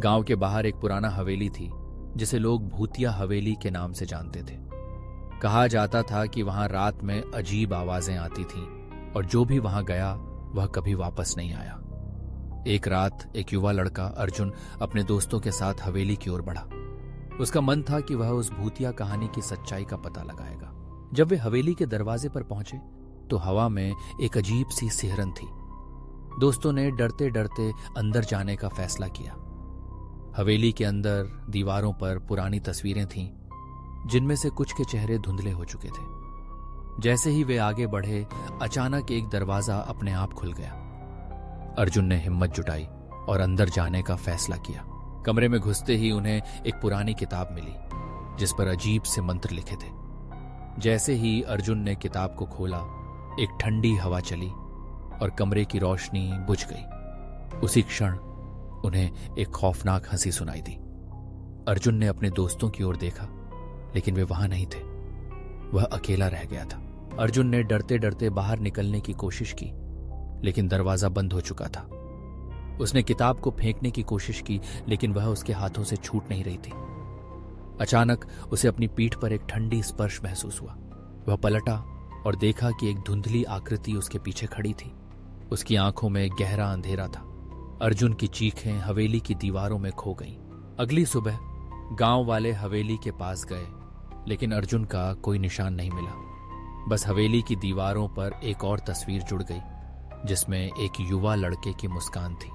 गांव के बाहर एक पुराना हवेली थी जिसे लोग भूतिया हवेली के नाम से जानते थे। कहा जाता था कि वहां रात में अजीब आवाजें आती थीं और जो भी वहां गया वह कभी वापस नहीं आया। एक रात एक युवा लड़का अर्जुन अपने दोस्तों के साथ हवेली की ओर बढ़ा। उसका मन था कि वह उस भूतिया कहानी की सच्चाई का पता लगाएगा। जब वे हवेली के दरवाजे पर पहुंचे तो हवा में एक अजीब सी सिहरन थी। दोस्तों ने डरते डरते अंदर जाने का फैसला किया। हवेली के अंदर दीवारों पर पुरानी तस्वीरें थीं जिनमें से कुछ के चेहरे धुंधले हो चुके थे। जैसे ही वे आगे बढ़े अचानक एक दरवाजा अपने आप खुल गया। अर्जुन ने हिम्मत जुटाई और अंदर जाने का फैसला किया। कमरे में घुसते ही उन्हें एक पुरानी किताब मिली जिस पर अजीब से मंत्र लिखे थे। जैसे ही अर्जुन ने किताब को खोला एक ठंडी हवा चली और कमरे की रोशनी बुझ गई। उसी क्षण उन्हें एक खौफनाक हंसी सुनाई दी। अर्जुन ने अपने दोस्तों की ओर देखा लेकिन वे वहां नहीं थे। वह अकेला रह गया था। अर्जुन ने डरते डरते बाहर निकलने की कोशिश की लेकिन दरवाजा बंद हो चुका था। उसने किताब को फेंकने की कोशिश की लेकिन वह उसके हाथों से छूट नहीं रही थी। अचानक उसे अपनी पीठ पर एक ठंडी स्पर्श महसूस हुआ। वह पलटा और देखा कि एक धुंधली आकृति उसके पीछे खड़ी थी। उसकी आंखों में गहरा अंधेरा था। अर्जुन की चीखें हवेली की दीवारों में खो गईं। अगली सुबह गांव वाले हवेली के पास गए लेकिन अर्जुन का कोई निशान नहीं मिला। बस हवेली की दीवारों पर एक और तस्वीर जुड़ गई जिसमें एक युवा लड़के की मुस्कान थी।